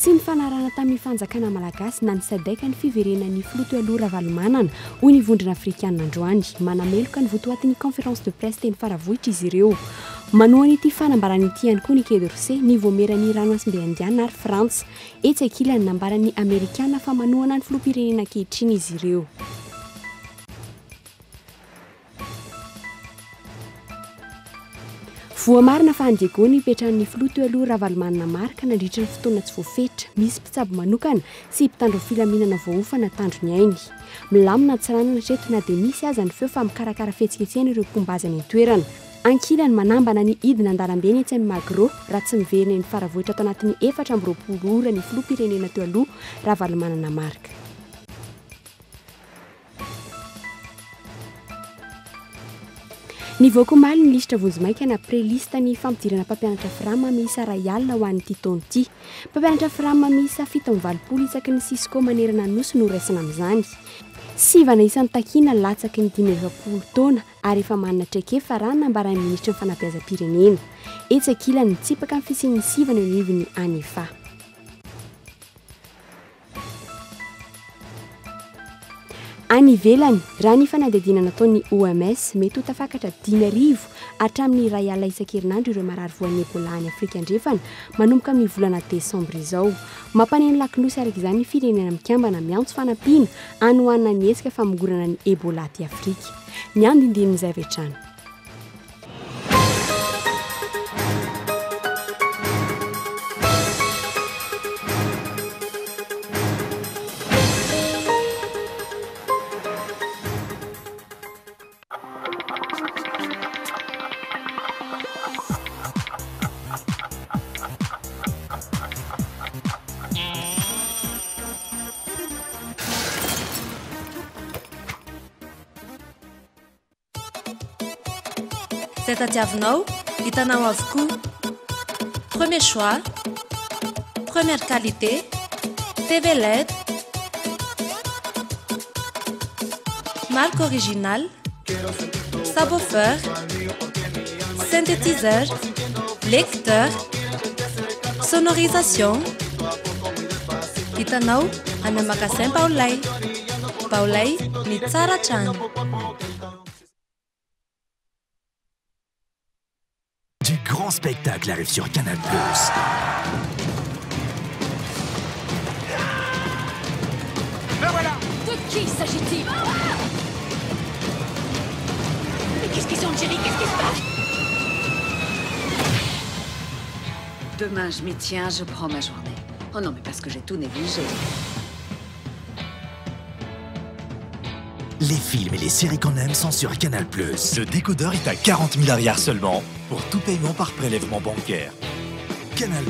Tsy nifanarana tamin'ny fanjakana malagasy na ny sadeka ny fiverenan'ny filoha aloha Ravalomanana hoy ny vondrona afrikanina androany manameloka ny votoatin'ny conférence de presse teny faravohitra izy ireo manohana ity fanambarany ity ihany koa ny Quai d'Orsay ny voameran'ny ranomasimbe indiana ary Frantsa etsy ankilany nambaran'ny Amerikana fa manohana ny filoham-pirenena ankehitriny izy ireo. Voamarina fa Diego ny ipetrahan'ny filoha teo aloha Ravalomanana marika nandritra ny fotoana tsy voafetra, misy mpitsabo manokana sy mpitandro filaminana voaofana tandro ny ainy. Milamina tsirana natreto na dia misy aza ny feo fa mikarakara fihetsiketsehana ireo mpombazy any an-toerana. Ankilany manambana ny idina andalambe ny etsy amin'ny Magro raha tsy miverina ny faravohitra tao anatin'ny 4 ora ny filoham-pirenena teo aloha Ravalomanana marika. Nivoaka omaly ny lisitra vonjimaika na prelista ny fampidirana mpampianatra firama miisa ray alina ho an'ity taona ity. Mpampianatra firama miisa 720 isaky ny Cisco manerana ny nosy no raisina amin'izany. 7 isan'ny takiana latsaky ny 20 taona ary efa manana traikefa raha nambaran'ny ministra ny fanabeazam-pirenena. Etsy ankilany nitsipaka ny fisian'ny 7 ny rivony anefa. Any ivelany, raha ny fanadihadiana nataon'ny OMS mety ho tafakatra 10,000 hatramin'ny 2 alina isan-kerinandro ireo marary voan'ny Ebola any Afrika andrefana manomboka amin'ny volana Desambra izao. Mampaneno lakinosy araka izany ny firenena mikambana miantso fanampiana anohanana ny hetsika famongorana ny Ebola aty Afrika. Ny andindinin'izay avy hatrany. Zay tadiavinao, hitanao avokoa. Premier choix, première qualité, TV LED, marque originale, subwoofer, synthétiseur, lecteur, sonorisation. Hitanao any magasin Baolay. Baolay ny tsara trano. Du grand spectacle arrive sur Canal+. Le voilà! De qui s'agit-il? Mais qu'est-ce qu'ils ont, Jerry? Qu'est-ce qui se passe? Demain, je m'y tiens, je prends ma journée. Oh non, mais parce que j'ai tout négligé. Les films et les séries qu'on aime sont sur Canal+. Le décodeur est à 40 000 arrières seulement pour tout paiement par prélèvement bancaire. Canal+.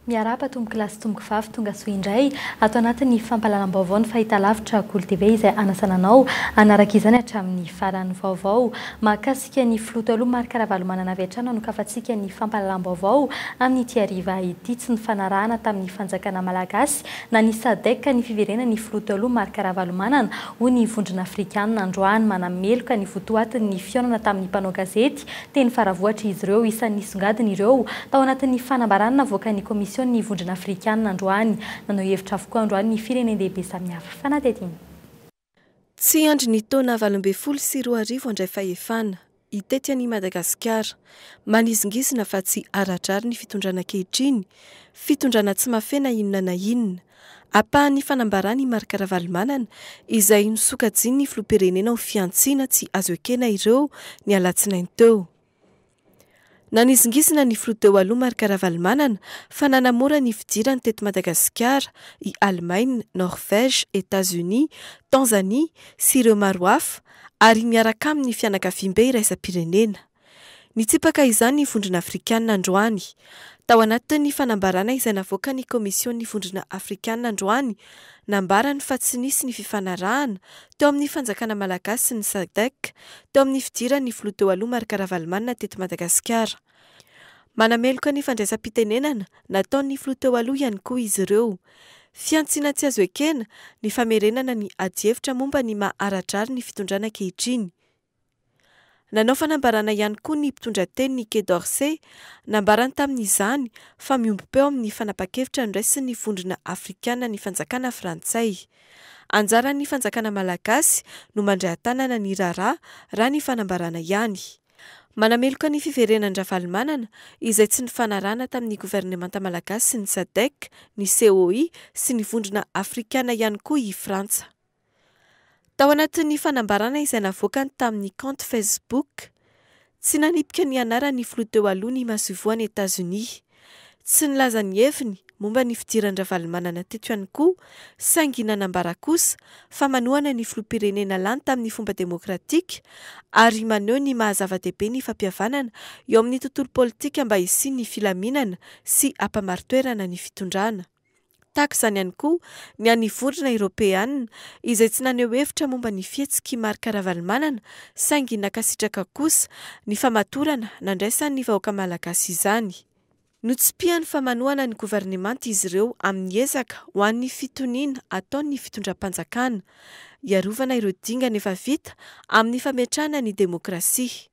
Miarapa tomboky lasy tomboky vavy tonga soa indray ato anatin'ny fampalalam-baovao ny fahitalavitra Cool TV izay anasananao anaraka izany hatramin'ny faran'ny vaovao mahakasika ny filoha teo aloha marika Ravalomanana avy hatrany anokafantsika ny fampalalam-baovao amin'ity hariva ity tsy nifanarahana tamin'ny fanjakana malagasy na ny sadeka ny fiverenana ny filoha teo aloha marika Ravalomanana hoy ny vondrona afrikanina androany manameloka ny votoatin'ny fionana tamin'ny mpanao gazety teny faravohatra izy ireo isan'ny songadiny ireo tao anatin'ny fanambarana navoakan'ny komision ny vondrona afrikanina androany nanao hevitra avokoa androany ny firenendehibe samihafa fanadihadiana. Tsy andry ny taona 2024 andray fahefana itety any Madagasikara manizingizina fa tsy aradrary ny fitondrana ankehitriny fitondrana tsy mafena inona na inona apahan'ny fanambarany marika Ravalomanana izay nisokajiny ny filoham-pirenena ho fiantsiana tsy azo ekena ireo ny alatsinainy teo. Nanizingizina ny filoha teo aloha marika Ravalomanana fa nanamora ny fidirany teto Madagasikara i Allemagne, Norvège, États-Unis, Tanzanie sy ireo maro hafa ary miaraka amin'ny fianakaviam-be iraisam-pirenena. Nitsipaka izany ny vondrona afrikanina androany. Tao anatin'ny fanambarana izay navoaka ny komisiony vondrona afrikanina androany nambarany fa tsy nisy ny fifanarahana teo amin'ny fanjakana malagasy sy ny SADC teo amin'ny fidirany filoha teo aloha marika Ravalomanana teto Madagasikara. Manameloka ny fandraisam-pitenenana nataon'ny filoha teo aloha ihany koa izy ireo. Fiantsiana tsy azo ekena ny famerenana ny adi-hevitra momba ny maha-aradrary ny fitondrana ankehitriny. Nanao fanambarana ihany koa ny mpitondra teny ny Quai d'Orsay, nambarany tamin'izany fa miombom-peo amin'ny fanapa-kevitra niraisin'ny vondrona afrikana ny fanjakana frantsay. Anjaran'ny fanjakana malagasy no mandray tanana ny raharaha raha ny fanambarana ihany. Manameloka ny fiverenan-dravalimanana izay tsy ny fanarana tamin'ny governemanta malagasy sy ny SADC, ny COI sy ny vondrona afrikana ihany koa i Frantsa. Tao anatin'ny fanambarana izay navoakany tamin'ny compte Facebook, tsy nanipika ny anaran'ny filoha teo aloha ny mahasovoan'ny États-Unis. Tsy nilaza ny heviny momba ny fidiran-dravalimanana teto ihany koa, saingy nanambara kosa fa manohana ny filoham-pirenena lany tamin'ny fomba demokratika ary maneho ny mahazava-dehibe ny fampihavanana eo amin'ny tontolo politika mba hisiany ny filaminana sy ampamaritoerana ny fitondrana. Tahaka izany ihany koa ny an'ny vondrona Eoropeanina izay tsy naneho hevitra momba ny fihetsiky marika ravalimanana, saingy nakasitraka kosa ny famatorana nandraisan'ny vahoaka malagasy izany. Notsipihany fa manohana ny governemanta izy ireo amin'ny ezaka ho an'ny fitoniana ataon'ny fitondram-panjakana, iarovana ireo dingana efa vita amin'ny fametrahana ny demokrasia.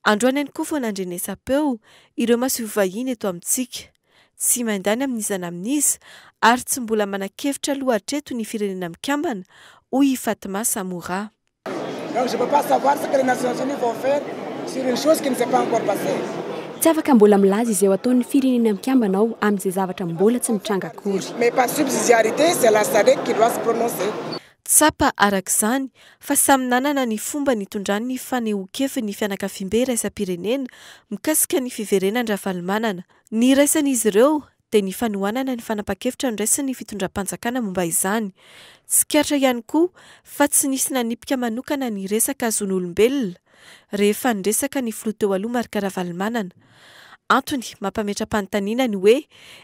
Androany ihany koa vao nandrenesam-peo ireo mahasoa vahiny eto amintsika. Tsy mandany amin'izana amin'izy ary tsy mbola manan-kevitra lohatreto ny firenena mikambana, hoy Fatima Samoura. Donc je ne peux pas savoir ce que les Nations Unies vont faire sur une chose qui ne s'est pas encore passée. Tsy afaka mbola milaza izay ho ataon'ny firenena mikambana ao amin'izay zavatra mbola tsy mitranga akory. Mais par subsidiarité, c'est la SADC qui doit se prononcer. Tsapa arak'izany fa samy nanana ny fomba nitondran'ny fanehoan-keviny ny fianakaviam-be raisam-pirenena mikasika ny fiverenan-dravalimanana. Ny raisan'izy ireo dia ny fanohanana ny fanapa-kevitra niraisin'ny fitondram-panjakana momba izany. Tsikatra ihany koa fa tsy nisy nanipika manokana ny resaka azon'olombelona rehefa niresaka ny filoha teo aloha marika ravalimanana. Antony mampametra-panontaniana ny hoe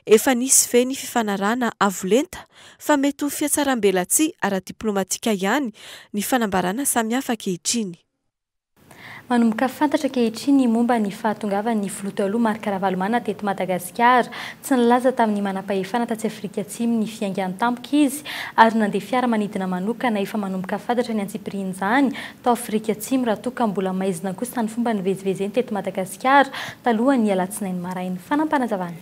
efa nisy ve ny fifanarahana avolenta fa mety ho fiatsaram-belatsia ara-diplomatika ihany ny fanambarana samihafa ankehitriny. Manomboka fantatra ankehitriny momba ny fahatongavan'ny filoha teo aloha marika ravalimanana teto Madagasikara, tsy nilaza tamin'ny manam-pahefana taty Afrika Atsimo ny fiaingany tampoka izy ary nandeha fiaramanidina manokana efa manomboka fantatra ny antsipirian'izany tao Afrika Atsimo raha toa ka mbola maizina kosa tany fomba nivezivezeny teto Madagasikara talohan'ny alatsinainy maraina. Fanampanazavana.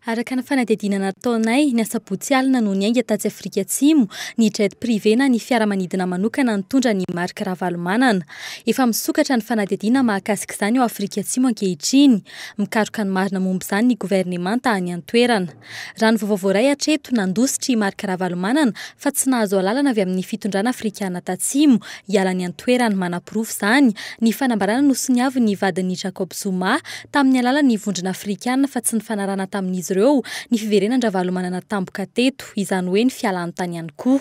Araka ny fanadidinana nataonay ny asabotsy alina no niainga taty Afrika Atsimo ny jet privé na ny fiaramanidina manokana nitondra ny marika ravalimanana. Efa misokatra ny fanadidina mahakasika izany ao Afrika Atsimo ankehitriny, mikaroka ny marina momba izany ny governemanta any an-toerana. Raha ny vaovao voaray hatreto nandositry marika ravalimanana fa tsy nahazo alalana avy amin'ny fitondrana afrikana tatsimo hiala ny an-toerana manam-pirofo izany ny fanambarana nosoniavy ny vadin'ny Jacob Zuma tamin'ny alalan'ny vondrona afrikana fa tsy ny fanarana tamin'izy ireo ny fiverenan-dravalimanana tampoka teto, izany hoe ny fialany tany ihany koa.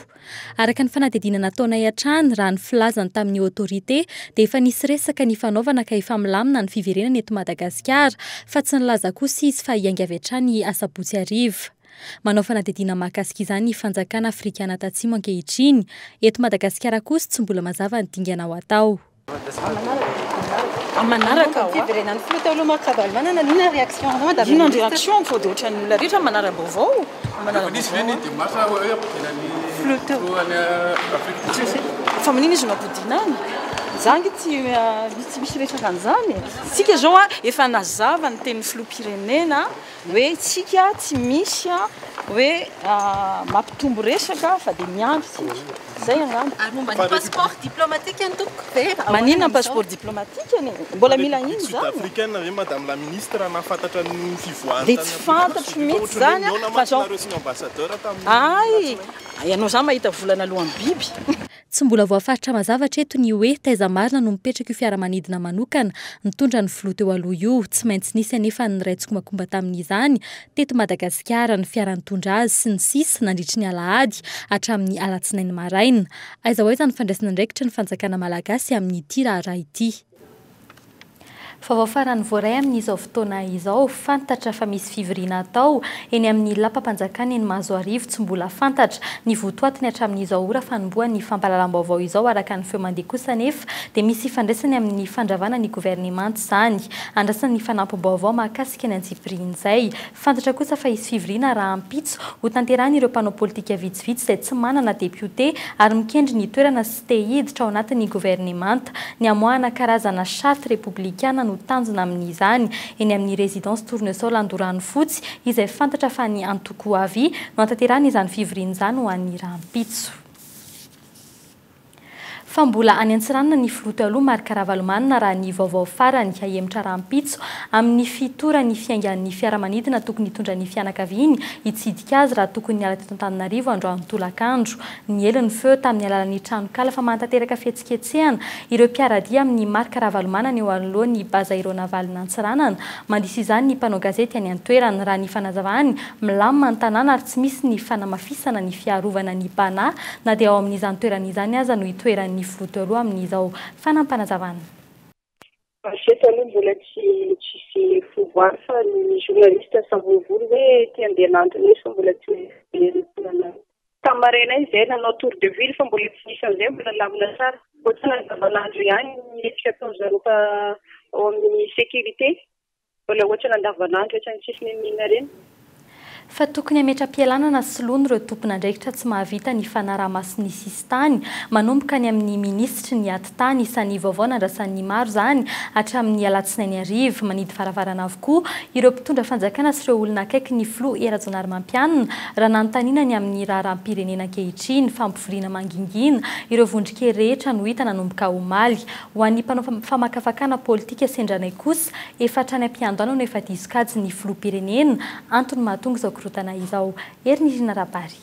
Araka ny fanadidinana nataonay hatrany raha ny filazany tamin'ny autorité dia efa nisy resaka ny fanaovana ka efa milamina ny fiverenana eto Madagasikara fa tsy nilaza kosa izy fa hiainga avy hatrany asabotsy hariva. Manao fanadidina mahakasika izany ny fanjakana afrikana tatsimo ankehitriny, eto Madagasikara kosa tsy mbola mazava ny dingana ho atao. Manaraka fiverenan'ny filoha teo aloha marika ravalimanana nina réaction madame nina réaction faut de ohatran'ny olona rehetra manara-baovao fa manina izy mampodinany zangy tsy misy resaka an'izany sika zao efa nazava ny tenin'ny filoham-pirenena hoe tsika tsy misy hoe mampitombo resaka fa dia miandry sika zay angamba ary momba ny passeport diplomatique any tompoko manina ny passeport diplomatique any mbola mila ino zany africaine ve madame la ministre nafantatra ny fivoahana dia tsy fantatro mihitsy zany fa zao ay ianao zany mahita volana alohan'ny biby. Tsy mbola voafaritra mazava hatreto ny hoe taiza marina no mipetraka io fiaramanidina manokana nitondra ny filoha teo aloha io, tsy maintsy nisy anefa ny raintsika makomba tamin'izany teto Madagasikara ny fiara-nitondra azy sy ny sisa nandritry ny alahady hatramin'ny alatsinainy maraina. Aiza ho aiza ny fandraisana andraikitra ny fanjakana malagasy amin'ny ity raharaha ity. Favafarany voaray amin'izao fotoana izao fantatra fa misy fivoriana atao eny amin'ny lapam-panjakana eny Mazoarivo tsy mbola fantatra ny votoatiny hatramin'izao ora fanombohan'ny fampahalalam-baovao izao araka ny feo mandeha kosa nefa dia misy ifandraisany amin'ny fandravana ny governemanta izany andrasany ny fanampim-baovao mahakasika ny antsivoriana izay fantatra kosa fa hisy fivoriana raha ampitso ho tanterahany ireo mpanao politika vitsivitsy izay tsy manana deputé ary mikendry ny toerana sy te hiditra ao anatin'ny governemanta ny amoahana karazana charte républicaine no tanjona amin'izany eny amin'ny résidence tournesol Andorano fotsy izay fantatra fa ny antoko avy no antanterahany izany fivoriana izany ho an'ny rahampitso. Fa mbola any Antsiranana ny filoto aloha Marc Ravalomanana raha ny vaovao farany ahemitra rahampitso amin'ny fitorany fiaingan'ny fiaramanidina tokony hitondra ny fianakaviany hitsidika azy raha tokony hiala teto Antananarivo androany tolakandro ny elony feo tamin'ny alalan'ny tranokala fa mantanteraka fihetsiketsehana ireo mpiaradia amin'ny Marc Ravalomanana eo anolohan'ny baza aéronavale Antsiranana mandisy izany ny mpanao gazety any an-toerana raha ny fanazavany milamina ny tanàna ary tsy misy ny fanamafisana ny fiarovana ny bana na dia ao amin'izany toerana izany aza no hitoeran'ny filoto aloha amin'izao fanampanazavana. Eto aloha mbola tsy fovoary fa ny journaliste savovory hoe ty andeha nantony fa mbola tsy tamarena izay nanao tour de ville fa mbola tsy misy an'izay mbola lamina tsara ohatrany andavanandro ihany etika atao zareo fa ao amin'ny sécurité mbola ohatrany andavanandro ohatrany tsisy mimina reny. Fa tokony hametra-pialanana sy lono ireo tompon'andraikitra tsy mahavita ny fanaraha-masony sistany manomboka ny amin'ny ministry ny atitany isan'ny vaovao nandrasan'ny maro izany hatramin'ny alatsinainy arivo manidy varavarana avokoa ireo mpitondra fanjakana sy ireo olona akaiky ny filoha Erajonary Mampianina raha nanontaniana ny amin'ny raharaham-pirenena ankehitriny fampivoriana mangingina ireo vondrikely rehetra no hita nanomboka omaly ho an'ny mpanao famakafakana politika sendranay kosa efa hatrany ampiandoana no efa diso-kajy ny filoha-pirenena antony mahatonga izao korotana izao Ernirina Rabary.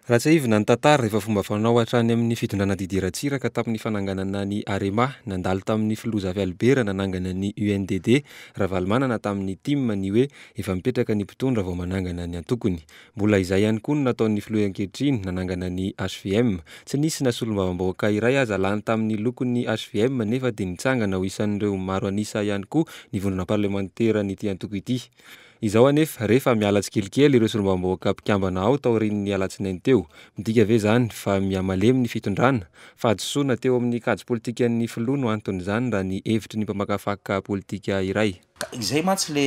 Raha tsy ivona ny tantara rehefa fomba fanao hatrany amin'ny fitondrana Didier Ratsiraka tamin'ny fananganana ny Arema nandalo tamin'ny filoha Zavy Albert nanangana ny UNDD Ravalomanana tamin'ny TIM ny hoe efa mipetraka ny mpitondra vao manangana ny antokony. Mbola izay ihany koa nataon'ny filoha ankehitriny nanangana ny HVM tsy nisy nasolombavambahoaka iray aza lany tamin'ny lokon'ny HVM nefa dia nitsangana ho isan'ireo maro anisa ihany koa ny vondrona parlemantera nyty antoko ity. Izao anefa rehefa miala tsikelikely ireo solombavambahoaka mpikambana ao tao aorian'ny alatsinainy teo midika ve zany fa miamalemy ny fitondrana fa ajosoana teo amin'ny kajy politika ny filoha no anton'izany raha ny hevitry ny mpamakafaka politika iray. Izay mantsy le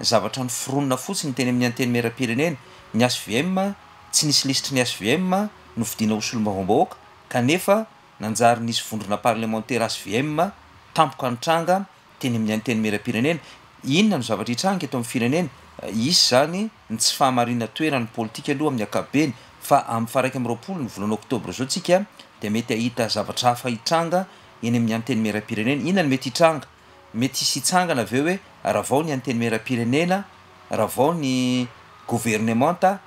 zavatra ny foronina fotsiny teny amin'ny anteny meram-pirenena ny HVM tsy nisy lisitry ny HVM no fidiana ho solombavambahoaka kanefa nanjary nisy vondrona parlementaire HVM tampoka nitranga teny amin'ny anteny meram-pirenena. Inona no zavatra hitranga eto amin'ny firenena isy zany ny tsy fahamarinana toerany politika aloha amin'ny ankapobeny fa amin'ny faraiky amin'ny roapolo ny volana oktobra zao tsika dia mety ahita zavatra hafa hitranga eny amin'ny anteny meram-pirenena. Inona no mety hitranga? Mety hisy hitsangana aveo hoe raha vao ny anteny meram-pirenena raha vao ny gouvernemanta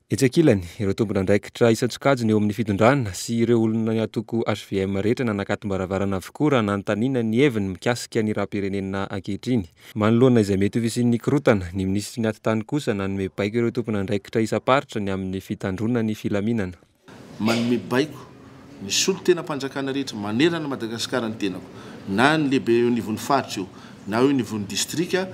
Etsakilany ireo tompon'andraikitra isan-tsokajiny eo amin'ny fitondrana sy ireo olona ny atoko HVM rehetra nanakatom-baravarana avokoa raha nanontaniana ny heviny mikasika ny raha-pirenena ankehitriny. Manoloana izay mety ho fisian'ny korotana ny ministry ny atitany kosa nanome baiko ireo tompon'andraikitra isa-paritra ny amin'ny fitandrona ny filaminana. Manome baiko ny solo-tena-mpanjakana rehetra manerana Madagasikara ny tenako na ny lehibe eo nivon'ny faritra io na eo nivon'ny distrika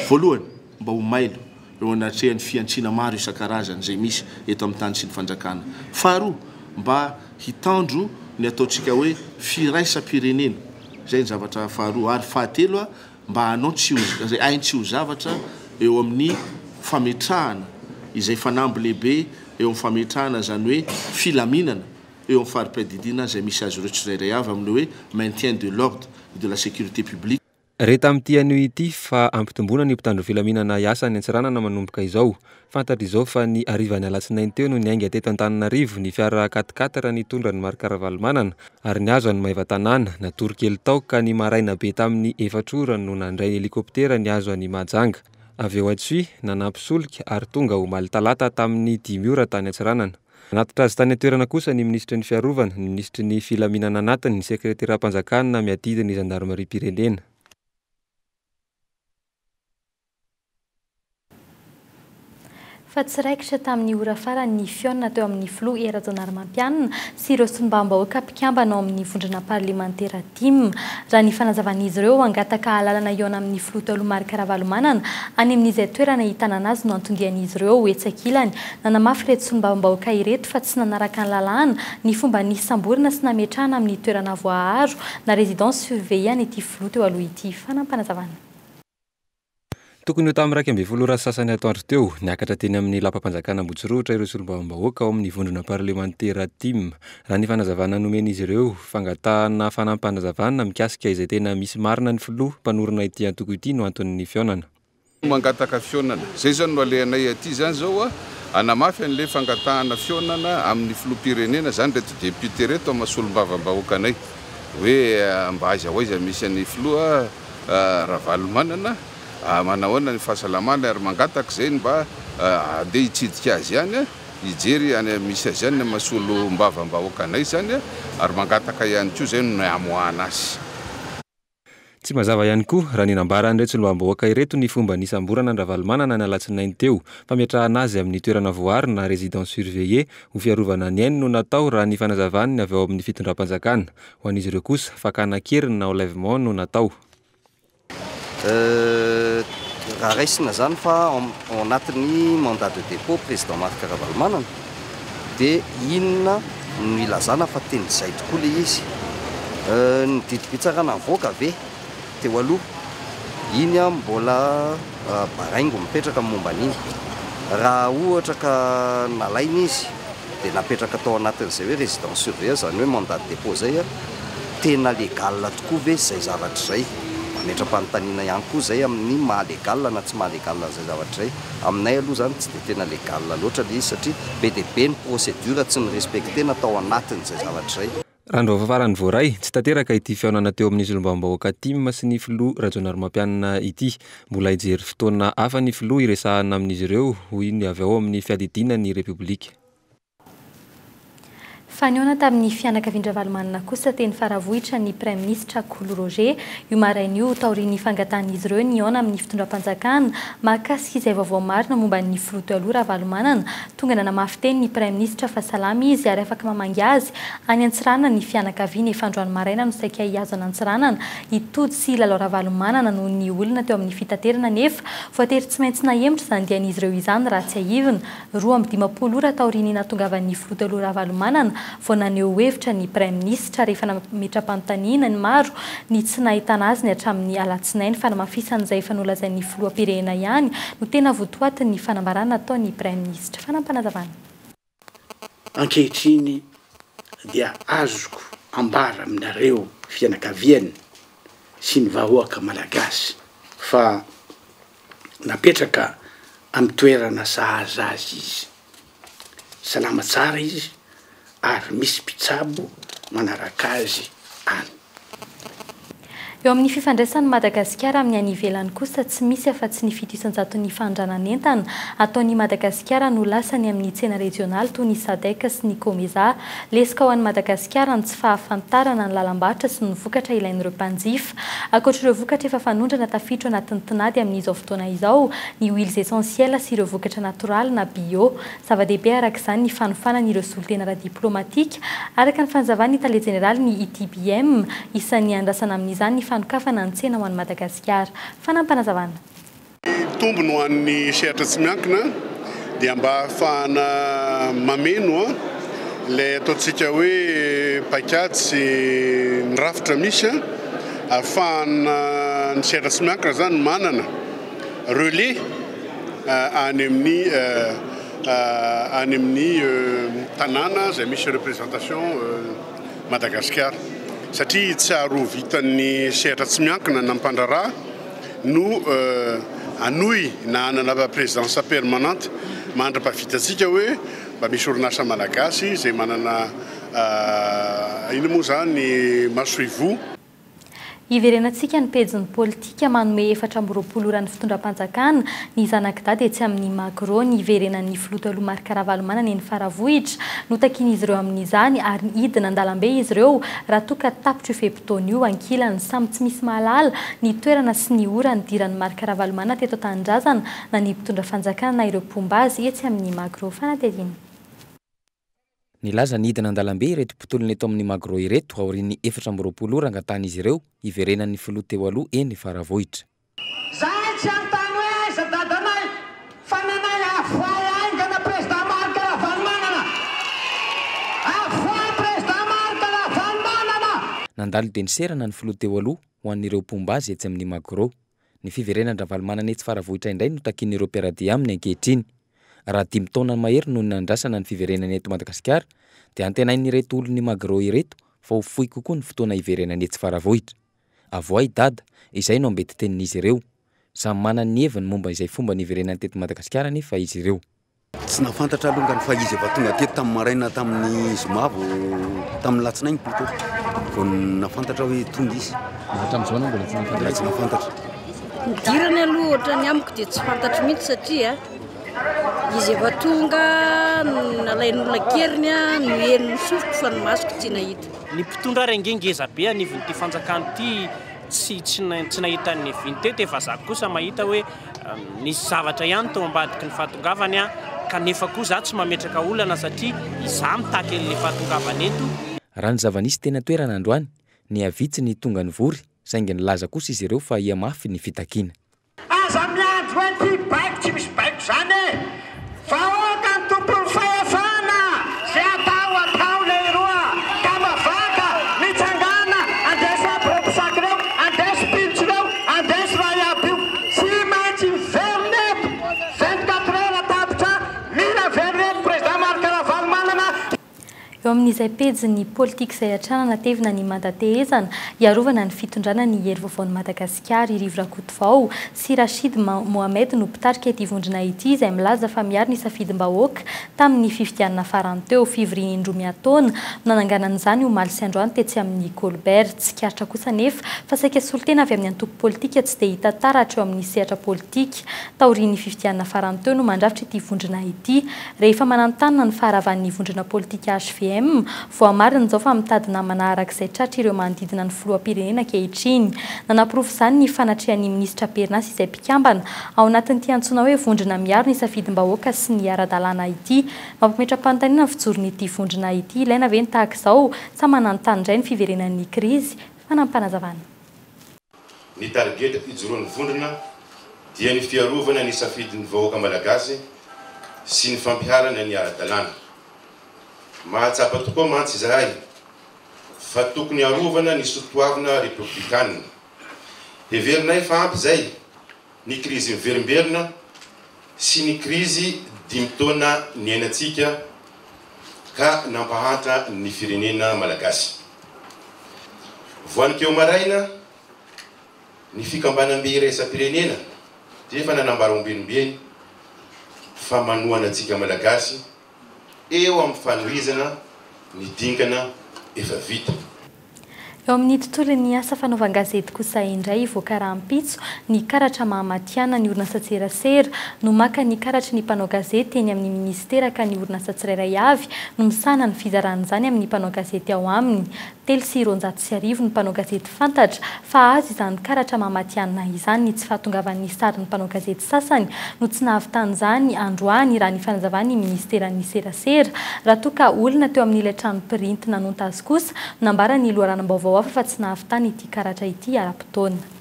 voalohany mba ho mailo eo anatrehan'ny fiantsina maro isan-karazany izay misy eto amin'ny tany sy ny fanjakana. Faharoa mba hitandro ny ataontsika hoe firaisam-pirenena izay ny zavatra faharoa ary fahatelo mba hanao zay ainy tsy ho zavatra eo amin'ny fametrahana izay fanamby lehibe eo amin'ny fametrahana zany hoe filaminana eo amin'ny fari-piadidiana izay misy azy ireo tsirairay avy amin'ny hoe maintien de l'ordre et de la sécurité publique. Reta amin'ity anio ity fa ampitombona ny mpitandro filaminana iasa ny Antsiranana manomboka izao. Fantatra izao fa ny arivany alatsinainy teo no niainga teto Antananarivo ny fiara 4x4 nitondra ny Marc Ravalomanana ary niazo ny maiva tanàna natory kely tao ka ny maraina be tamin'ny 4 ora no nandray ny helikoptera niazo ny Mahajanga. Avy eo atsy nanampy solika ary tonga ho maly talata tamin'ny 10 ora tany Antsiranana. Natitra azy tany atoerana kosa ny ministry ny fiarovana, ny ministry ny filaminana anatiny, ny sekretera-mpanjakana miadidi ny zandarmerie pirenena. fa tsy raikitra tamin'ny ora farany ny fiona teo amin'ny flo Erazonarmampianina sy ireo solombavam-bahoaka mpikambana ao amin'ny vondrona parlementera dim raha ny fanazavan'izy ireo angataka alalana iona amin'ny flo telo marika Ravalomanana any amin'izay toerana hitana anazy no antondian'izy ireo etsakilany nanamafy reto solombavam-bahoaka ireto fa tsy nanaraka ny lalàna ny fomba nisy samborina sy nametrahana amin'ny toerana voaharo na résidence surveillée ity flo teo aloha ity fanampanazavana. Tokony ho tamin'ny 12 sasany atoandro teo niakatra teny amin'ny lapam-panjakana Ambohitsirotra ireo solombavam-bahoaka ao amin'ny vondrona parlementaire TIM raha ny fanazavana nomen'izy ireo fangatahana fanampanazavana mikasika izay tena misy marina ny filoha mpanorona ity antoko ity no anton'ny fionana. Mangataka fionana zay zany no alehanay aty zany zao anamafy an'le fangatahana fionana amin'ny filoham-pirenena zany reto député reto amin'ny solombavam-bahoaka anay hoe mba aiza ho aiza misy an'ny filoha Ravalomanana manahoana ny fahasalamana ary mangataka zay mba andeha hitsidika azy ihany hijery any misy azy ihany masolo mbavambahoaka anay zany ary mangataka ihany koa zay no amoahana azy. Tsy mazava ihany koa raha ny nambarany reto solombavam-bahoaka ireto ny fomba nisamborana ny Ravalomanana ny alatsinainy teo fametrahana azy amin'ny toerana voaharo na résidence surveillée ho fiarovana ny ainy no natao raha ny fanazavany avy ao amin'ny fitondram-panjakana ho an'izy ireo kosa fakana keriny na enlèvement no natao. Raha raisina zany fa ao anatin'ny mandat de dépôt président Marc Ravalomanana dia inona no ilazana fa teny izay tokoa le izy ny didim-pitsarana avoaka ve teo aloha iny mbola baraingo mipetraka momba an'iny raha ohatra ka nalaina izy dia napetraka tao anatin'izay hoe résidence surveillée zany hoe mandat de dépôt zay tena légal tokoa ve zay zavatra zay mametra-panontaniana ihany koa zay amin'ny mahalégal na tsy mahalégal zay zavatra zay aminay aloha zany tsy dia tena légal loatra le izy satria be dia be ny procédure tsy ny respecté natao anatin'izay zavatra zay. Raha ny vaofarany voaray tsy tanteraka ity fiaonana teo amin'ny solombavam-bahoaka TIM sy ny filoha Rajonarmampianina ity mbola hijery fotoana hafa ny filoha iresahana amin'izy ireo hoy ny avy ao amin'ny fiadidina ny République. Faniona tamin'ny fianakavian-Ravalomanana kosa teny faravohitra ny Prime Ministre Kolo Roger io maraina io taorian'ny fangatan'izy ireo ny ona amin'ny fitondram-panjakana mahakasika izay vaovao marina momba ny filoha teo aloha Ravalomanana tonga nanamafy teny ny Prime Ministre fa salama izy ary afaka mamangy azy any Antsiranana ny fianakaviana efa androany maraina no saika hihazo any Antsiranana hitody sy hilalao Ravalomanana noho ny olona teo amin'ny fitaterana nefa voatery tsy maintsy nahemotra izany dian'izy ireo izany raha tsy ahivina 2 ora taoriany nahatongavan'ny filoha teo aloha Ravalomanana vao naneho hevitra ny Prime Ministre rehefa nametra-panontaniana ny maro ny tsy nahitana azy ny hatramin'ny alatsinainy fanamafisan'izay efa nolazain'ny filoham-pirenena ihany no tena votoatin'ny fanambarana ataon'ny Prime Ministre fanampanazavana. Ankehitriny dia azoko ambara aminareo fianakaviany sy ny vahoaka malagasy fa napetraka amin'ny toerana sahaza azy izy salama tsara izy ary misy mpitsabo manaraka azy any. Eo amin'ny fifandraisan'ny Madagasikara amin'ny any ivelany kosa tsy misy afa-tsy ny fito isan-jaton'ny fandranan-entana ataon'ny Madagasikara no lasany amin'ny tsena regionaly toy ny SADC sy ny COMESA lesika ao an'ny Madagasikara ny tsy fahafantarana ny lalam-barotra sy ny vokatra ilain'ireo mpanjifa ankoatr'ireo vokatra efa fanondrana tafiditra anatin'ny tinady amin'izao fotoana izao ny huiles essentielles sy ireo vokatra natoraly na bio zava-dehibe arak'izany ny fanofanan'ireo solotena ara-diplomatika araka ny fanazavany Italie Générale ny ITBM isan'ny andrasana amin'izany fanokafana ny tsena ho an'ny Madagasikara fanampanazavana. Tombony ho an'ny sehatra tsy miankina dia mba ahafahana mameno ilay ataontsika hoe paikatsy ny rafitra misy ahafahana ny sehatra tsy miankina zany manana relais any amin'ny tanàna izay misy représentation Madagasikara satria tsy aro vitan'ny sehatra tsy miankina nampandraraha no anoy na anana présidence permanente mandra-pahavitatsika hoe mba misy orinasa malagasy izay manana ino moa zany masoivo. Iverenantsika ny pejin'ny politika manome 4 ora ny fitondram-panjakana ny zanakidady etsy amin'ny Macron ny iverenan'ny filoha taloha Marc Ravalomanana eny Faravohitra no takin'izy ireo amin'izany ary hidina an-dalambe izy ireo raha toa ka tapitra io feim-potoana io ankilany samy tsy misy mahalala ny toerana sy ny ora ny diran'ny Marc Ravalomanana teto Tanindrazana na ny mpitondra fanjakana na ireo mpombazy etsy amin'ny Macron fanatedina. Nilaza nidina an-dalambe ireto mpitolona eto amin'ny Macron ireto aorian'ny 4 ora angatan'izy ireo iverenan'ny filoha teo aloha eny Faravohitra. Zahay tsy antany hoe aiza dadanay fa nanay avoay aingana président Marc Ravalomanana. Avoay président Marc Ravalomanana. Nandalo deniserana ny filoha teo aloha ho an'ireo mpombazy etsy amin'ny Macron. Ny fiverenan'ny Ravalomanana etsy Faravohitra indray no takin'ireo mpiaradia aminy ankehitriny. Raha 10 taona mahery no nandrasana ny fiverenany eto Madagasikara dia antenain'ireto olon'ny Macron ireto fa ho fohy kokoa ny fotoana iverenany etsy Faravohitra. Avoay dada, izay no ambety tenin'izy ireo. Samy manana ny heviny momba izay fomba ny iverenany teto Madagasikara nefa izy ireo. Tsy nafantatra alongany fa izy efa tonga teto tamin'ny maraina tamin'ny zomavo tamin'ny latsinainy plutôt vao nafantatra hoe tonga izy. Hatramin'izao mbola tsy nafantatra. Nidirany aloha ohatrany amiko dia tsy fantatro mihitsy satria izy efa tonga nalain'olona keriny no henony sofiko fa ny masoko tsy nahita. Ny mpitondra rengengeza be anivon'ity fanjakana ity tsy nahita ny neviny teto efa za kosa mahita hoe nisy zavatra ihany tao ambadiky ny fahatongavany kanefa koa za tsy mametraka olana satria iza mitaky an'ilay fahatongavany eto. Raha ny zava-nisy tena toerana androany ny avitsy ny tonga ny vory saingy nilaza kosa izy ireo fa ia mafy ny fitakiana. Aza miandro hoe ty baiko tsy misy baiko zany e. Vahoaka ny tompony fahefana zay atao leroa ka mavaka mitsangana andesa brôposaky reo andesy pilitsy reo andesy raha iaby io tsy maintsy miverina eto 24 heures tapitra mila very eto président Marc Ravalomanana. Eo amin'izay pejin'ny politika izay atranana tevina ny mandatehezana iarovana ny fitondrana ny hery vaovaon'ny Madagasikara Irivo Rakotovao sy Rachid Mohamed no mpitarika ety vondrona ity izay milaza fa miaro ny safidim-bahoaka tamin'ny fifidianana farany teo fivriany indromiataona nananganan'izany omaly sy androany tetsy amin'ny Colbert tsy kiaritra kosa nefa fa saika solotena avy amin'ny antoko politika tsy dia hita taratra eo amin'ny sehatra politika taorian'ny fifidianana farany teo no mandrafitra ity vondrona ity rehefa manantanina ny faharavan'ny vondrona politika HVM voamarina izao fa mitadina manaharak'izay tratra ireo manodidina ny filoham-pirenena ankehitriny. Nanapirofo izany ny fanatrehan'ny minisitra Pernas izay mpikambana ao anatin'ity antsoina hoe vondrona miaro ny safidim-bahoaka sy ny ara-dalàna ity. Mampimetra-panontaniana ny fijoron'ity vondrona ity ilaina ve ny tahaka izao sa mananontany indray ny fiverenan'ny krizy fanampanazavana. Ny targeta ijoroan'ny vondrona dia ny fiarovana ny safidin'ny vahoaka malagasy sy ny fampiharana ny ara-dalàna. Mahatsapa tokoa mantsy izahay fa tokony arovana ny sotoavana republikanina. Heverinay fa ampy izay ny krizy miverimberina sy ny krizy 10 taona niainantsika ka nampahatra ny firenena malagasy. Voanikeo maraina ny fikambanam-be iraisam-pirenena dia efa nanambara ombenimbeny fa manohana antsika malagasy eo amin'ny fanorizana ny dinkana efa vita. Eo amin'ny tontolon'ny asa fanaovan-gazety kosa indray voakarahampitso ny karatra mahamatiana ny orinasa tserasera no maka ny karatra ny mpanao gazety eny amin'ny ministera ka ny orinasa tsirairay avy no misana ny fizaran'izany amin'ny mpanao gazety ao aminy. 350 ny mpanao gazety fantatra fa azy izany karatra mahamatiana izany ny tsy fahatongavan'ny sary ny mpanao gazety sasany no tsy nahavitany izany androany raha ny fanazavany ministeran'ny serasera raha toa ka olona teo amin'ilay trano pirinty nanonta azy kosa nambara ny loharanom-baovao fa tsy nahavitany ity karatra ity ara-potoana.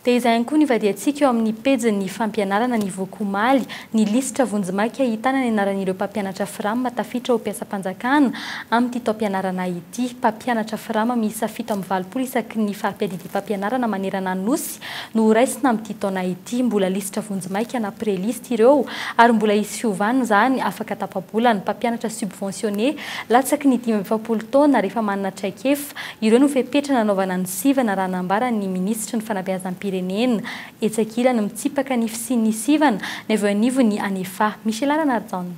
Dia izay koa ny vadiantsika eo amin'ny pejin'ny fampianarana ny vokomaly ny lisitra vonjimaika ahitana ny anaran'ireo mpampianatra firama tafitra ho mpiasam-panjakana amin'ity taom-pianarana ity. Mpampianatra firama miisa 720 isaky ny fahampiadidy mpampianarana manerana ny nosy no raisina amin'ity taona ity. Mbola lisitra vonjimaika na prelista ireo ary mbola isy fiovana izany afaka tapabolana. Mpampianatra subventionné latsaky ny 50 taona rehefa manana traikefa ireo no fepetrana anaovana ny sivana raha nambara ny ministra ny fanabeazam-pirenena etsakilany mitsipaka ny fisiny sivana ny avy anivony anefa Michel Aranardzon.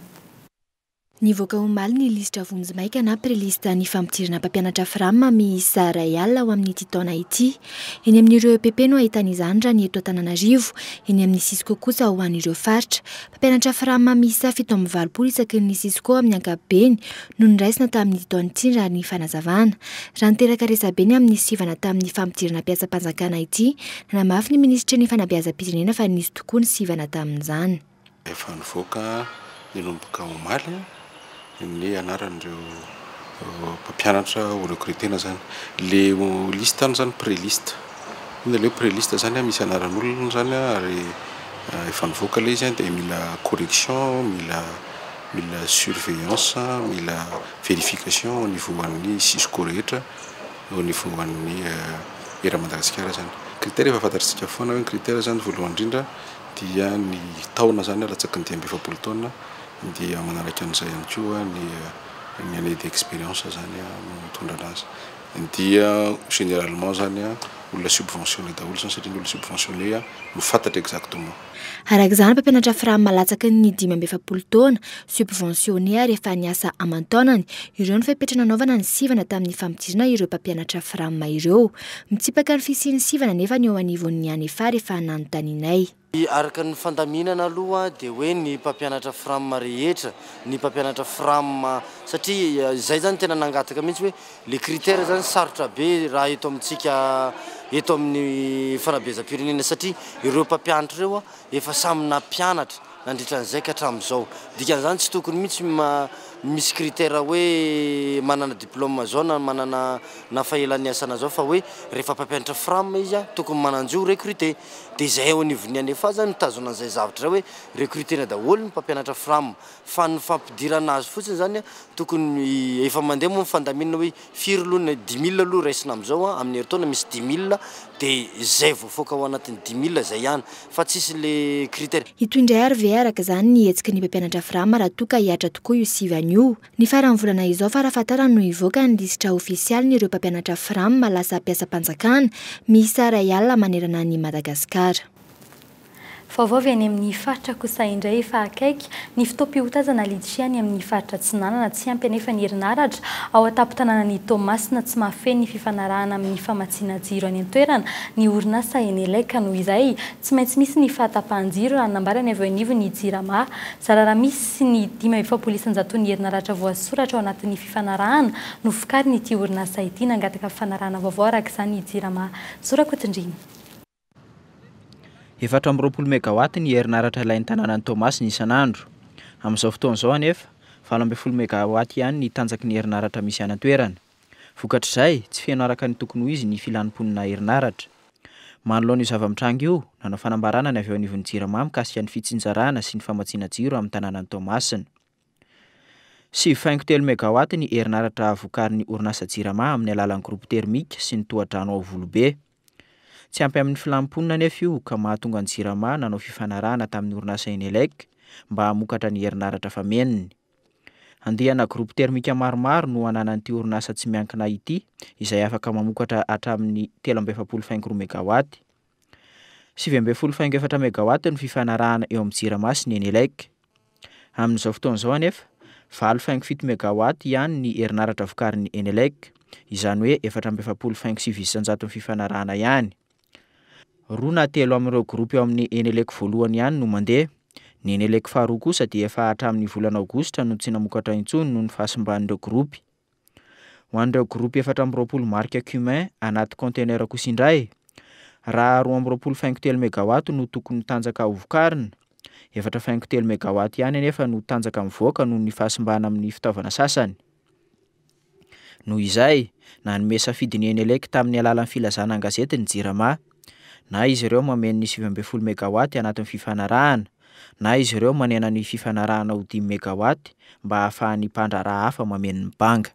Nivoaka omaly ny lisitra vonjimaika na prelista ny fampidirana mpampianatra frama miisa ray alina ao amin'ity taona ity. Eny amin'ireo PP no ahitana izany raha ny eto Antananarivo, eny amin'ny Sisiko kosa ho an'ireo faritra. Mpampianatra frama miisa 720 isaky ny Sisiko amin'ny ankapobeny no niraisina tamin'ity taona ity raha ny fanazavana. Raha niteraka resabeny amin'ny sivana tamin'ny fampidirana mpiasa-panjakana ity, nanamafy ny ministra ny fanabeazam-pirenena fa nisy tokoa ny sivana tamin'izany. Efa nivoaka ninomboka omaly ny anaran'ireo mpampianatra ho recrutena zany le liste tany zany préliste le préliste zany misy anaran'olona zany ary efa nivoaka le izy dia mila correction mila surveillance mila vérification au niveau an'ny Sisiko rehetra au niveau an'ny era Madagasikara zany critère efa fantatritsika foana hoe critère zany voalohany indrindra dia ny taona zany latsaky ny 270 taona dia manaraka an'izay ihany koa ny année d'expérience zany mitondra anazy dia généralement zany olona subventionné daholo zany satria ny olona subventionné no fantatra exactement. Arak'izany mpampianatra frama latsaky ny 570 taona subventionné rehefa niasa aman-taonany, ireo no fepetra nanaovana ny sivana tamin'ny fampidirana ireo mpampianatra frama ireo. Mitsipaka ny fisian'ny sivana nefa ny eo anivon'ny anefa rehefa nanontanianay. Araka ny fandaminana aloha dia hoe ny mpampianatra frama rehetra, ny mpampianatra frama satria izay zany tena nangataka mihitsy hoe le critère zany sarotra be raha eto amintsika eto amin'ny fanabeazam-pirenena satria ireo mpampianatra ireo efa samy nampianatra nandritran'izay ka hatramin'izao. Dikan'izany tsy tokony mihitsy misy critère hoe manana diplôme zao na manana na fahelan'ny asana zao fa hoe rehefa mpampianatra frama izy tokony mananjo recruter. Dia izay ao anivon'ny anefa zany mitazona an'izay zavatra hoe recrutena daholo ny mpampianatra frama fa ny fampidirana azy fotsiny zany tokony efa mandeha moa fandaminana hoe firy aloha 10 000 aloha raisina amin'izao amin'ny herintaona misy 10 000 dia izay voafoaka ao anatin'ny 10 000 izay ihany fa tsisy le critère. Ito indray ary ve araka zany ny hetsiky ny mpampianatra frama raha toka hiatra tokoa io sivana io. Ny farany volana izao fa raha fatarana no hivoaka ny lisitra ofisialy ny ireo mpampianatra frama lasa mpiasa-panjakana miisa ray alina manerana ny Madagasikara. Vaovao avy any amin'ny faritra kosa indray efa akaiky ny fitoam-pihotazana lidisiany amin'ny faritra Tsinanana tsy ampy anefa ny herinaratra ao an-tampon-tanànan'ny Tomasina tsy mahafeno ny fifanarahana amin'ny famatsiana jiro any an-toerana ny orinasa Eneleka noho izay tsy maintsy misy ny fahatapahan-jiro raha nambarany avy anivo ny Jirama. Zarara misy ny 5.9 ny herinaratra voasoratra ao anatin'ny fifanarahana no vokariny ity orinasa ity nangataka fifanarahana vaovao araka izany Jirama. Sorakotindriny. 420 megawatt ny herinaratra ilain'ny tanànan'ny Tomasina isan'andro. Amin'izao fotoana izao anefa 40 megawatt ihany ny tanjaky ny herinaratra misy any an-toerana. Vokatra izay tsy feno araka ny tokony ho izy ny filanim-ponina herinaratra. Manoloana io zava-mitranga io nanao fanambarana ny avy eo anivon'ny Jirama mikasika ny fitsinjarana sy ny famatsiana jiro amin'ny tanànan'ny Tomasina. 7.3 megawatt ny herinaratra vokarin'ny orinasa Jirama amin'ny alalan'ny groupe termique sy ny tohadrano ao Volobe. Tsy ampy amin'ny filanim-ponina anefa io ka mahatonga ny Jirama nanao fifanarahana tamin'ny orinasa Enelek mba hamokatra ny herinaratra fameniny. Andihana groupe termique maromaro no ananan'ity orinasa tsy miankina ity izay afaka mamokatra hatramin'ny 3.4 megawatt. 7.4 megawatt ny fifanarahana eo amin'ny Jirama sy ny Enelek. Amin'izao fotoana izao anefa 4.7 megawatt ihany ny herinaratra vokarin'ny Enelek, izany hoe 4.7 ny fifanarahana ihany. 2 na 3 amin'ireo groupe eo amin'ny Enelek voalohany ihany no mandeha. Ny Enelek faharoa kosa dia efa hatramin'ny volana Aogositra no tsy namokatra intsony noho ny fahasimban'ireo groupe. Ho an'ireo groupe 420 marque cumain anaty conteneur kosa indray, raha 2.3 megawatt no tokony tanjaka ho vokarina, 4.3 megawatt ihany anefa no tanjaka mivoaka noho ny fahasimbana amin'ny fitaovana sasany. Noho izay, nanome safidiny Enelek tamin'ny alalan'ny filazana an-gazety ny Jirama, na izy ireo mameno ny 7.0 megawatt anatin'ny fifanarahana, na izy ireo manena ny fifanarahana ho 10 megawatt mba hahafahan'ny mpandraraha hafa mameno ny banga.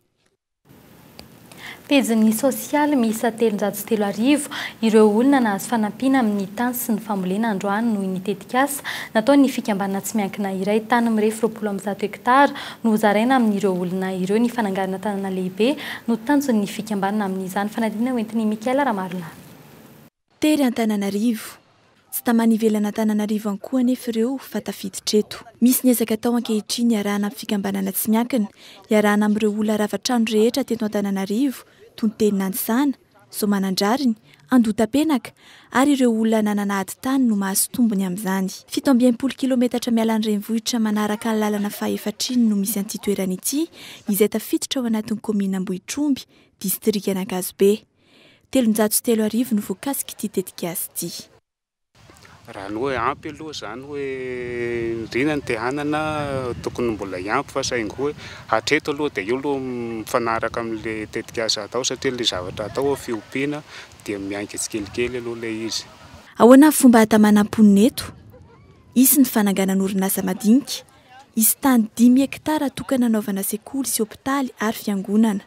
Pejin'ny sosialy miisa 330 ireo olona nahazo fanampiana amin'ny tany sy ny fambolena androany noho ny tetikasa natao ny fikambanana tsy miankina iray tany mirefy 20 hektara no zaraina amin'ireo olona ireo ny fananganana tanàna lehibe no tanjon'ny fikambanana amin'izany fanadina hoentin'ny Mikaela Ramarila. Tery Antananarivo. Tsy tamany ivelana Antananarivo ihany koa anefa ireo fa tafiditra eto. Misy ny ezaka tao ankehitriny iarahana amin'ny fikambanana tsy miankina, iarahana amin'ireo olona rava-trano rehetra teto Antananarivo, toy ny Teninantsana, Soamanandrariny, Andotapenaka ary ireo olona nanana ady tany no mahazo tombony amin'izany. 17 kilometatra miala ny renivohitra manaraka ny lalana faha-efatriny no misy an'ity toerana ity, izay tafiditra ao anatin'ny komina Ambohitromby, distrika Ankazobe. 330 no voakasika ity tetikasa ity. Raha ny hoe ampy aloha zany hoe indrina ny tehanana tokony mbola iampy fa saingy hoe hatreto aloha dia io aloha mifanaraka amin'ilay tetikasa atao satria ilay zavatra atao fiompiana dia miainga tsikelikely aloha ilay izy. Ahoana fomba hatamanam-ponina eto? Isy ny fananganana orinasa madinika, isy tany 5 hektara tokana anaovana sekoly sy hopitaly ary fiangonana.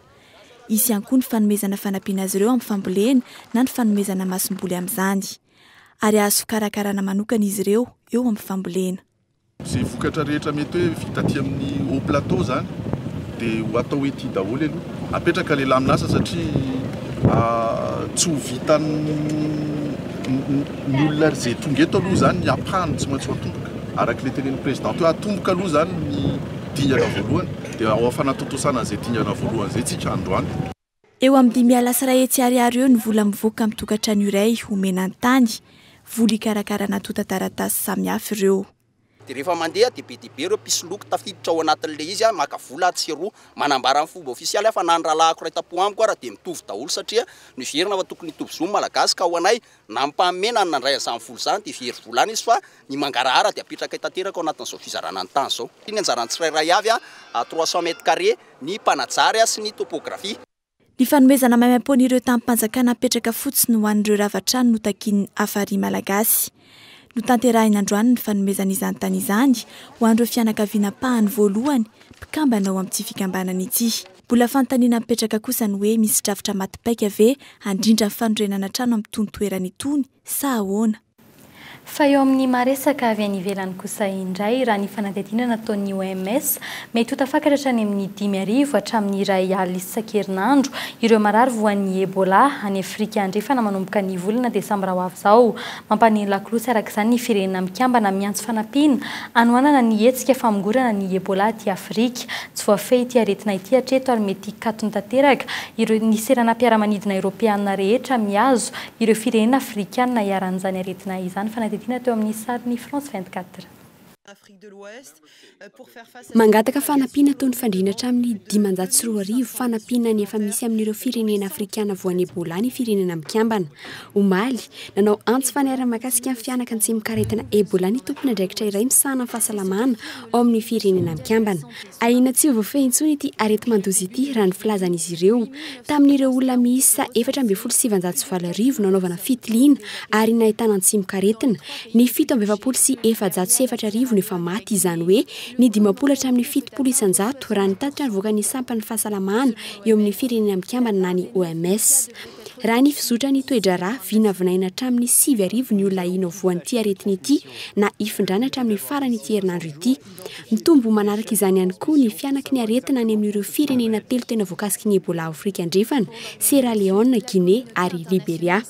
Isy ihany koa ny fanomezana fanampiana azy ireo amin'ny fambolena na ny fanomezana masom-boly amin'izany. Ary azo fikarakarana manokana izy ireo eo amin'ny fambolena. Izay vokatra rehetra mety hoe vita aty amin'ny haut plateau zany dia ho atao hoe ity daholo aloha. Apetraka lehilahy amin'asa satria tsy ho vitan'ny olona izay tonga eto aloha zany ny apahany tsy maintsy ho atomboka. Araka ilay tenen'ny président hoe atomboka aloha zany ny dingana voalohany dia ao afanatotosana an'izay dingana voalohany izay tsika androany. Eo amin'ny 5 alina sy 1 hetsy ariary eo ny vola mivoaka amin'ny tokantrano iray omena ny tany. Voly karakarana tota-taratasy samihafa ireo. Dia rehefa mandeha dia be dia be ireo mpisoloky tafiditra ao anatin'ilay izy maka vola tsiroa manambara amin'ny fomba ofisialy fa na ny rahalahako ray tapo amiko raha dia mitovy daholo satria ny verina fa tokony hitovy zo malagasy ka ho anay na mpahamena nandray azany folo zany dia very volana izy fa ny mangarahara dia apetraka tanteraka ao anatin'izao fizarana ny tany izao. Ny anjarany tsirairay avy 300 mètres carrés ny panajary sy ny topografia. Ny fanomezana maimam-poan'ireo tampim-panjakana apetraka fotsiny ho an'ireo rava-trano no takin'ny Afary Malagasy. No tanterahina androany ny fanomezana izany tany izany ho an'ireo fianakaviana pahany voalohany mpikambana ao amin'ity fikambanana ity. Mbola fanontaniana mipetraka kosa ny hoe misy drafitra matipaika ve handrindra ny fanorenana trano amin'itony toerana itony sa ahoana? Fa eo amin'ny maresaka avy any ivelany kosa indray raha ny fanadihadiana nataon'ny OMS mety ho tafakatra any amin'ny 5,000 hatramin'ny 2 alina isan-kerinandro ireo marary voan'ny Ebola any Afrika andrefana manomboka ny volana Desambra ho avy izao. Mampaniny lakolosy araka izany ny firenena mikambana miantso fanampiana anoanana ny hetsika famongorana ny Ebola aty Afrika. Tsy voafehy ity aretina ity hatreto ary mety hikatony tanteraka ireo ny seranam-piaramanidina Eoropeana rehetra mihazo ireo firenena Afrikana hiaran'izany aretina izany. Fanadihadiana teo amin'ny sariny France 24. Mangataka fanampiana toy ny fandriana hatramin'ny 540 fanampiana ny efa misy amin'ireo firenena Afrikana voan'ny Ebola ny firenena mikambana. Omaly nanao antsy fanarana mahakasika ny fianaka ny tsy mikaretina Ebola ny tompona andraikitra iray misahana fahasalamana ao amin'ny firenena mikambana. Ahina tsy ho voafehy intsony ity arety mandozy ity raha ny filazan'izy ireo tamin'ireo olona miisa 4,740 nanaovana fitiliana ary nahitana ny tsy mikaretina ny 7,704 efa maty izany hoe ny 50 hatramin'ny 70 isan-jato raha ny tatitra ny voaka ny sampany fahasalamana eo amin'ny firenena mikambana na ny OMS. Raha ny fizotra ny toe-draharaha vinavinaina hatramin'ny 7,000 ny olona ino voan'ity aretina ity na ifindrana hatramin'ny farany ity herinandro ity. Mitombo manaraka izany ihany koa ny fianaky ny aretina any amin'ireo firenena 3 tena voakasiky ny Ebola Afrika andrefana, Sierra Leone, Guinée ary Liberia.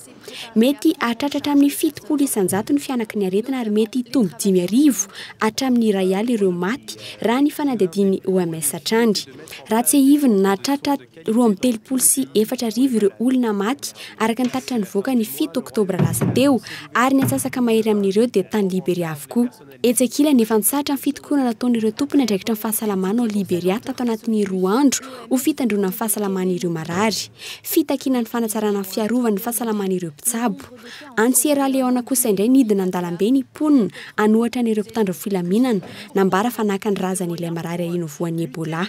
Mety hatratra hatramin'ny 70 isan-jato ny fianaky ny aretina ary mety hitombo 5,000 hatramin'ny 2 alina ireo maty raha ny fanadihadian'ny OMS hatrandry. Raha tsy hiviny na hatratra 2,34 ireo olona maty araka ny tatitra ny voaka ny 7 oktobra lasa teo ary ny atsasaka mahery amin'ireo dia tany Liberia avokoa. Etsakila nefa nitsatra ny fitokonana nataon'ireo tompony andraikitra ny fahasalamana ao Liberia tato anatin'ny 2 andro ho fitandrona ny fahasalaman'ireo marary. Fitakina ny fanatsarana ny fiarovany fahasalaman'ireo mpitsabo. Any Sierra Leone kosa indray nidina an-dalambe ny ponina anohatra n'ireo mpitandro filaminana nambara fanaka ny razan'ilay marary ahino voan'ny Ebola.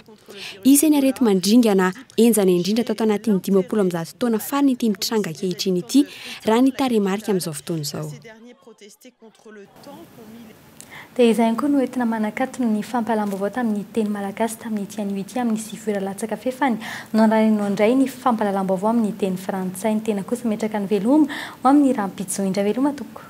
Isany arety mandringana enjana indrindra tato anatin'ny 50 taona farany ity mitranga ankehitriny ity raha ny taremarika amin'izao fotoana izao. Dia izay koa no entina manakatona ny fampalam-baovao tamin'ny teny malagasy tamin'ny tian'io ity amin'ny 7 latsaka fefany noraninao indray ny fampalalam-baovao amin'ny teny frantsay ny tena kosa metraka ny veloma ho amin'ny rampitso indray veloma toko.